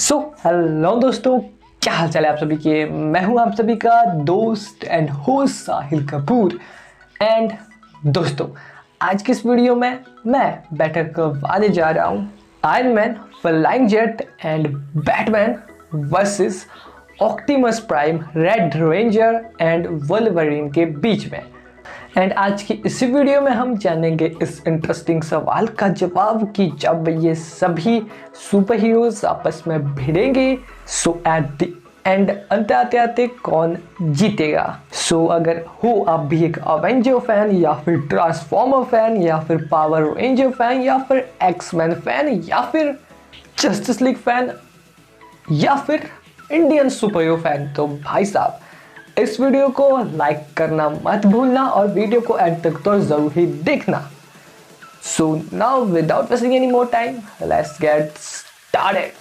Hello दोस्तों, क्या हाल चाल है आप सभी के। मैं हूं आप सभी का दोस्त and host Sahil Kapoor. And दोस्तों, आज की इस वीडियो में मैं बैटर करवाने जा रहा हूं iron man, flying jet and Batman versus Optimus prime, red ranger and Wolverine के बीच में। एंड आज की इस वीडियो में हम जानेंगे इस इंटरेस्टिंग सवाल का जवाब कि जब ये सभी सुपर हीरोज आपस में भिड़ेंगे सो एट द एंड अंत आते आते कौन जीतेगा। सो अगर हो आप भी एक अवेंजर फैन या फिर ट्रांसफॉर्मर फैन या फिर पावर रेंजर फैन या फिर एक्समैन फैन या फिर जस्टिस लीग फैन या फिर इंडियन सुपर हीरो फैन, तो भाई साहब इस वीडियो को लाइक करना मत भूलना और वीडियो को एंड तक तो जरूर ही देखना। So now without wasting any more time, let's get started.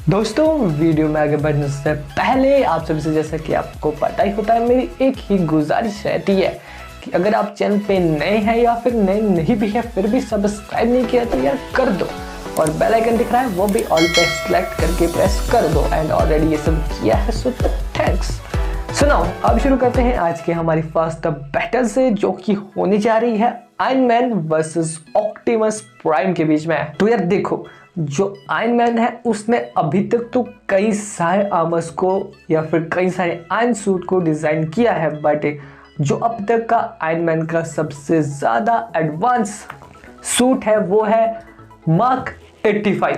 दोस्तों, वीडियो में आगे बढ़ने से पहले आप सभी से, जैसा कि आपको पता ही होता है, मेरी एक ही गुजारिश रहती है कि अगर आप चैनल पे नए हैं या फिर नए नहीं भी है फिर भी सब्सक्राइब नहीं किया तो यार कर दो, और बेल आइकन दिख रहा है वो भी ऑल पे सेलेक्ट करके प्रेस कर दो। एंड ऑलरेडी ये सब किया है सो थैंक्स। सुनाओ, अब शुरू करते हैं आज के हमारी फर्स्ट बैटल से, जो कि होने जा रही है iron man versus Optimus prime के बीच में। तो यार देखो, जो आयरन मैन है उसने अभी तक तो कई सारे आर्मर्स को या फिर कई सारे आयरन सूट को डिजाइन किया है, बट जो अब तक का आयरन मैन का सबसे ज्यादा एडवांस सूट है वो है मार्क 85,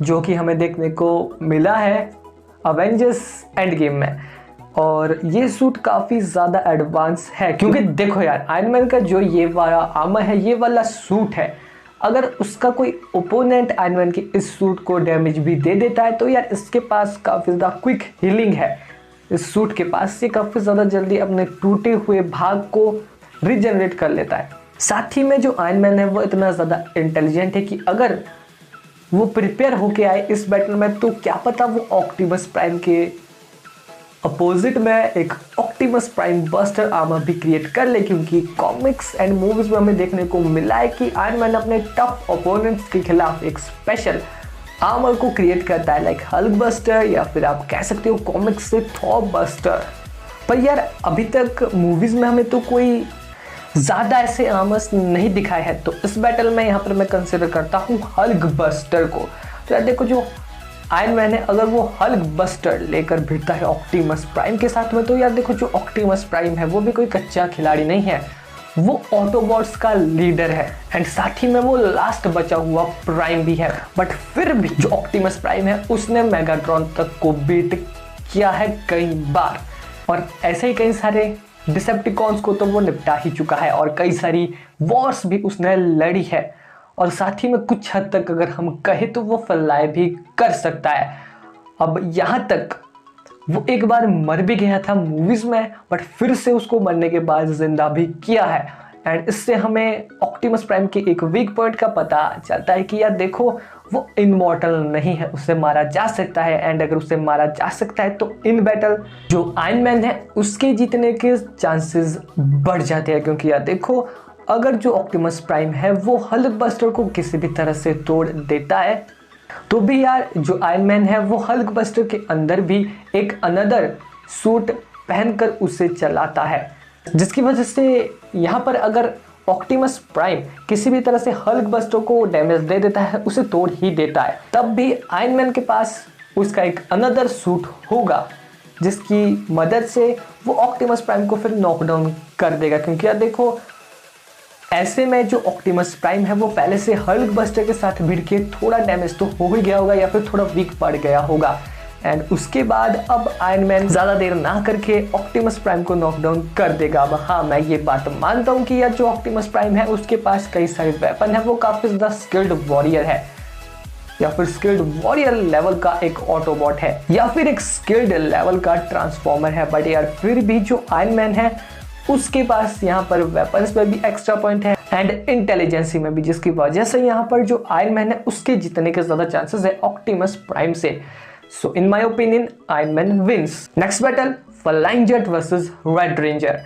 जो कि हमें देखने को मिला है अवेंजर्स एंड गेम में। और ये सूट काफी ज्यादा एडवांस है, क्योंकि देखो यार, आयरन मैन का जो ये वाला आर्मर है, ये वाला सूट है, अगर उसका कोई ओपोनेंट आयरन मैन के इस सूट को डैमेज भी दे देता है तो यार इसके पास काफी ज्यादा क्विक हीलिंग है। इस सूट के पास से काफी ज्यादा जल्दी अपने टूटे हुए भाग को रिजनरेट कर लेता है। साथ ही में जो आयरन मैन है वो इतना ज्यादा इंटेलिजेंट है कि अगर वो प्रिपेयर होके आए इस बैटल में तो क्या पता वो ऑप्टिमस प्राइम के अपोजिट में एक ऑप्टिमस प्राइम बस्टर आर्मर भी क्रिएट कर ले, क्योंकि कॉमिक्स एंड मूवीज में हमें देखने को मिला है कि आयरन मैन अपने टफ ओपोनेंट्स के खिलाफ एक स्पेशल आर्मर को क्रिएट करता है, लाइक हल्क बस्टर, या फिर आप कह सकते हो कॉमिक्स से थॉर बस्टर। पर यार अभी तक मूवीज में हमें तो कोई ज्यादा ऐसे आर्मर्स नहीं दिखाए हैं, तो इस बैटल में यहाँ पर मैं कंसिडर करता हूँ हल्क बस्टर को। तो यार देखो, जो आयरन मैन है अगर वो हल्क बस्टर लेकर भिड़ता है ऑप्टिमस प्राइम के साथ में, तो यार देखो जो ऑप्टिमस प्राइम है वो भी कोई कच्चा खिलाड़ी नहीं है, वो ऑटोबॉट्स का लीडर है एंड साथ ही में वो लास्ट बचा हुआ प्राइम भी है। बट फिर भी जो ऑप्टिमस प्राइम है उसने मेगाट्रॉन तक को बीट किया है कई बार, और ऐसे ही कई सारे डिसेप्टिकॉन्स को तो वो निपटा ही चुका है, और कई सारी वॉर्स भी उसने लड़ी है, और साथ ही में कुछ हद तक अगर हम कहें तो वो फ्लाई भी कर सकता है। अब यहाँ तक वो एक बार मर भी गया था मूवीज में, बट फिर से उसको मरने के बाद जिंदा भी किया है। एंड इससे हमें ऑप्टिमस प्राइम के एक वीक पॉइंट का पता चलता है कि यार देखो, वो इमॉर्टल नहीं है, उसे मारा जा सकता है। एंड अगर उसे मारा जा सकता है तो इन बैटल जो आयरन मैन है उसके जीतने के चांसेस बढ़ जाते हैं, क्योंकि यार देखो, अगर जो ऑप्टिमस प्राइम है वो हल्क बस्टर को किसी भी तरह से तोड़ देता है तो भी यार जो आयरन मैन है वो हल्क बस्टर के अंदर भी एक अनदर सूट पहनकर उसे चलाता है, जिसकी वजह से यहाँ पर अगर ऑप्टिमस प्राइम किसी भी तरह से हल्क बस्टर को डैमेज दे देता है, उसे तोड़ ही देता है, तब भी आयरन मैन के पास उसका एक अनदर सूट होगा जिसकी मदद से वो ऑप्टिमस प्राइम को फिर नॉकडाउन कर देगा। क्योंकि यार देखो, ऐसे में जो ऑप्टिमस प्राइम है वो पहले से हल्क बस्टर के साथ भिड़ के थोड़ा डैमेज तो हो ही गया होगा या फिर थोड़ा वीक पड़ गया होगा, एंड उसके बाद अब आयरन मैन ज्यादा देर ना करके ऑप्टिमस प्राइम को नॉकडाउन कर देगा। अब हाँ, मैं ये बात मानता हूँ कि यार जो ऑप्टिमस प्राइम है उसके पास कई सारे वेपन है, वो काफी ज्यादा स्किल्ड वॉरियर है, या फिर स्किल्ड वॉरियर लेवल का एक ऑटोबॉट है, या फिर एक स्किल्ड लेवल का ट्रांसफॉर्मर है। बट यार फिर भी जो आयरन मैन है उसके पास यहाँ पर वेपन्स में भी एक्स्ट्रा पॉइंट है एंड इंटेलिजेंसी में भी, जिसकी वजह से यहाँ पर जो आयरन मैन है उसके जीतने के ज्यादा चांसेस है ऑप्टिमस प्राइम से। So in my opinion Iron Man wins. Next battle, flying jet versus Red Ranger.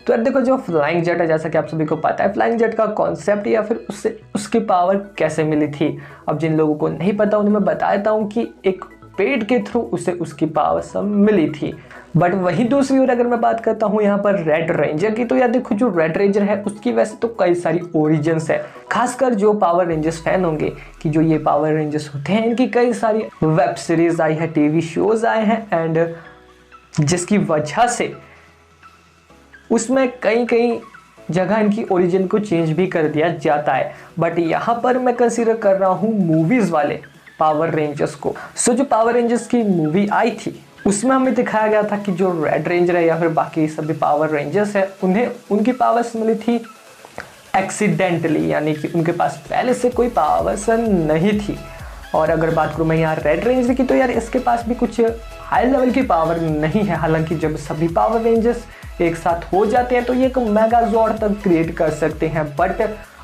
तो यार देखो, जो फ्लाइंग जेट है, जैसा कि आप सभी को पता है फ्लाइंग जेट का कॉन्सेप्ट या फिर उससे उसकी पावर कैसे मिली थी। अब जिन लोगों को नहीं पता उन्हें मैं बता देता हूँ कि एक पेड़ के थ्रू उसे उसकी पावर सब मिली थी। बट वहीं दूसरी ओर अगर मैं बात करता हूँ यहाँ पर रेड रेंजर की, तो यार देखो, जो रेड रेंजर है उसकी वैसे तो कई सारी ओरिजिन्स है। खासकर जो पावर रेंजर्स फैन होंगे कि जो ये पावर रेंजर्स होते हैं, इनकी कई सारी वेब सीरीज आई है, टीवी शोज आए हैं, एंड जिसकी वजह से उसमें कई जगह इनकी ओरिजिन को चेंज भी कर दिया जाता है। बट यहाँ पर मैं कंसीडर कर रहा हूँ मूवीज वाले पावर रेंजर्स को। सो जो पावर रेंजर्स की मूवी आई थी उसमें हमें दिखाया गया था कि जो रेड रेंजर है या फिर बाकी सभी पावर रेंजर्स है, उन्हें उनकी पावर्स मिली थी एक्सीडेंटली, यानी कि उनके पास पहले से कोई पावर्स नहीं थी। और अगर बात करूँ मैं यहाँ रेड रेंजर की, तो यार इसके पास भी कुछ हाई लेवल की पावर नहीं है। हालांकि जब सभी पावर रेंजर्स एक साथ हो जाते हैं तो ये एक मेगाजॉर्ड तक क्रिएट कर सकते हैं, बट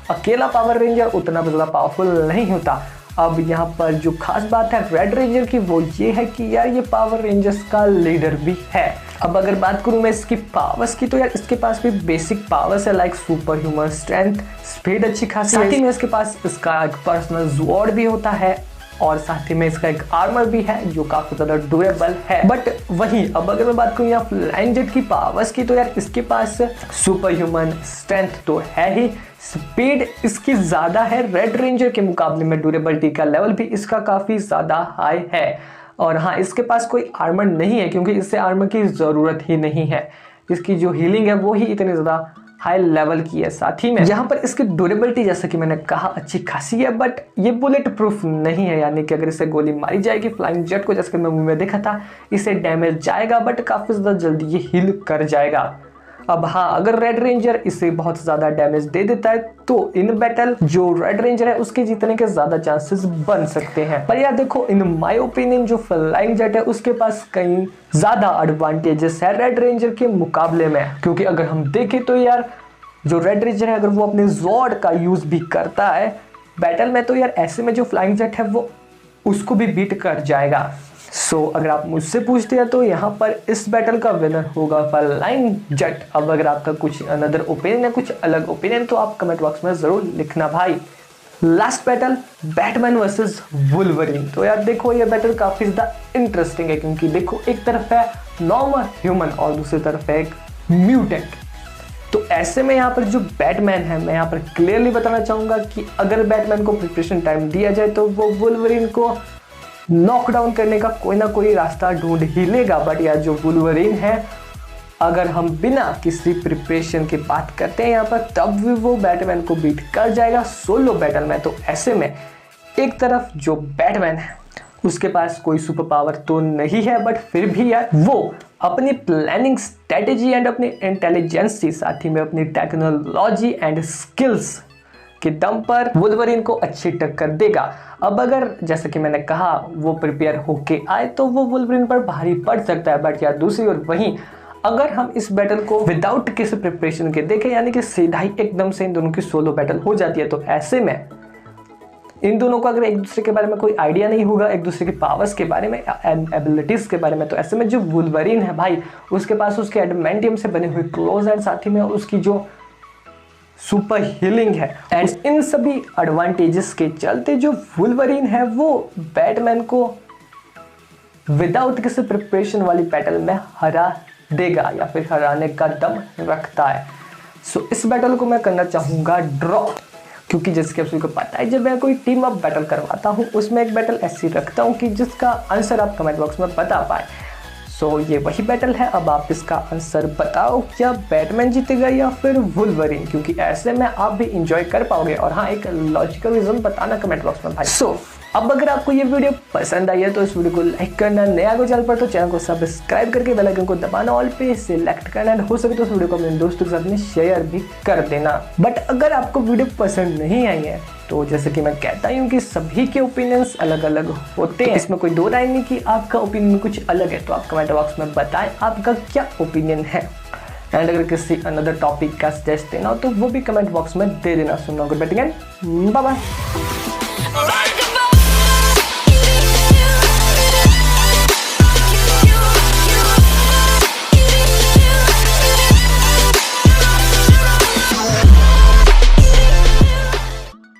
अकेला पावर रेंजर उतना ज़्यादा पावरफुल नहीं होता। अब यहाँ पर जो खास बात है रेड रेंजर की वो ये है कि यार ये पावर रेंजर्स का लीडर भी है। अब अगर बात करूँ मैं इसकी पावर्स की, तो यार इसके पास भी बेसिक पावर्स है, like super human strength, speed अच्छी खासी, साथ ही में इसके पास इसका एक पर्सनल स्वॉर्ड भी होता है, और साथ ही में इसका एक आर्मर भी है जो काफी ज्यादा ड्यूरेबल है। बट वहीं अब अगर मैं बात करूँ यहाँ फ्लाइंग जेट की पावर्स की, तो यार इसके पास सुपर ह्यूमन स्ट्रेंथ तो है ही, स्पीड इसकी ज्यादा है रेड रेंजर के मुकाबले में, ड्यूरेबिलिटी का लेवल भी इसका काफी ज्यादा हाई है। और हाँ, इसके पास कोई आर्मर नहीं है क्योंकि इससे आर्मर की जरूरत ही नहीं है। इसकी जो हीलिंग है वो ही इतनी ज्यादा हाई लेवल की है। साथ ही में यहाँ पर इसकी ड्यूरेबिलिटी जैसा कि मैंने कहा अच्छी खासी है, बट ये बुलेट प्रूफ नहीं है, यानी कि अगर इसे गोली मारी जाएगी फ्लाइंग जेट को, जैसे कि मैं मूवी में देखा था, इसे डैमेज जाएगा बट काफी ज्यादा जल्दी ये हील कर जाएगा। अब हाँ, अगर रेड रेंजर इसे बहुत ज्यादा डैमेज दे देता है तो इन बैटल जो रेड रेंजर है उसके जीतने के ज्यादा चांसेस बन सकते हैं। पर यार देखो, इन माय ओपिनियन जो फ्लाइंग जेट है उसके पास कई ज्यादा एडवांटेजेस है रेड रेंजर के मुकाबले में। क्योंकि अगर हम देखें तो यार जो रेड रेंजर है अगर वो अपने ज़ॉर्ड का यूज भी करता है बैटल में, तो यार ऐसे में जो फ्लाइंग जेट है वो उसको भी बीट कर जाएगा। सो अगर आप मुझसे पूछते हैं तो यहाँ पर इस बैटल का विनर होगा फ्लाइंग जेट। अब अगर आपका कुछ अनदर ओपिनियन है, कुछ अलग ओपिनियन, तो आप कमेंट बॉक्स में जरूर लिखना भाई। Last battle Batman versus Wolverine. तो यार देखो, ये बैटल काफी ज्यादा इंटरेस्टिंग है क्योंकि देखो, एक तरफ है नॉर्मल ह्यूमन और दूसरी तरफ है एक म्यूटेंट। तो ऐसे में यहाँ पर जो बैटमैन है, मैं यहाँ पर क्लियरली बताना चाहूंगा कि अगर बैटमैन को प्रिपरेशन टाइम दिया जाए तो वो वुल्वरीन को नॉकडाउन करने का कोई ना कोई रास्ता ढूंढ ही लेगा। बट यार जो वुल्वरीन है, अगर हम बिना किसी प्रिपरेशन की बात करते हैं यहाँ पर, तब भी वो बैटमैन को बीट कर जाएगा सोलो बैटल में। तो ऐसे में एक तरफ जो बैटमैन है उसके पास कोई सुपर पावर तो नहीं है, बट फिर भी यार वो अपनी प्लानिंग स्ट्रेटेजी एंड अपनी इंटेलिजेंस के साथ ही में अपनी टेक्नोलॉजी एंड स्किल्स के दम पर वुल्वरीन को अच्छी टक्कर देगा। अब अगर जैसे कि मैंने कहा वो प्रिपेयर होके आए तो वो वुल्वरीन पर भारी पड़ सकता है। बट यार दूसरी ओर वहीं अगर हम इस बैटल को विदाउट किसी प्रिपरेशन के देखें, यानी कि सीधा ही एकदम से इन दोनों की सोलो बैटल हो जाती है, तो ऐसे में इन दोनों को अगर एक दूसरे के बारे में कोई आइडिया नहीं होगा, एक दूसरे के पावर्स के बारे में एंड एबिलिटीज के बारे में, तो ऐसे में जो वुल्वरीन है भाई, उसके पास उसके एडमेंटियम से बने हुए क्लोज एंड साथ ही में उसकी जो सुपर हीलिंग है, एंड इन सभी एडवांटेजेस के चलते जो वुल्वरीन है वो बैटमैन को विदाउट किसी प्रिपरेशन वाली बैटल में हरा देगा या फिर हराने का दम रखता है। सो इस बैटल को मैं करना चाहूंगा ड्रॉ, क्योंकि जैसे कि आप सभी को पता है जब मैं कोई टीम अप बैटल करवाता हूँ उसमें एक बैटल ऐसी रखता हूँ कि जिसका आंसर आप कमेंट बॉक्स में बता पाए। सो ये वही बैटल है। अब आप इसका आंसर बताओ, क्या बैटमैन जीतेगा या फिर वुल्वरीन, क्योंकि ऐसे में आप भी इंजॉय कर पाओगे। और हाँ, एक लॉजिकल रीजन बताना कमेंट बॉक्स में भाई। सो अब अगर आपको ये वीडियो पसंद आई है तो इस वीडियो को लाइक करना, नया को चैनल पर तो चैनल को सब्सक्राइब करके बेल आइकन को दबाना, ऑल पे सिलेक्ट करना, एंड हो सके तो इस वीडियो को अपने दोस्तों के साथ में शेयर भी कर देना। बट अगर आपको वीडियो पसंद नहीं आई है तो जैसे कि मैं कहता हूँ कि सभी के ओपिनियंस अलग अलग होते हैं, इसमें कोई दो राय नहीं कि आपका ओपिनियन कुछ अलग है, तो आप कमेंट बॉक्स में बताएं आपका क्या ओपिनियन है। एंड अगर किसी अनदर टॉपिक का सजेस्ट देना हो तो वो भी कमेंट बॉक्स में दे देना। सुनना good batting and bye bye.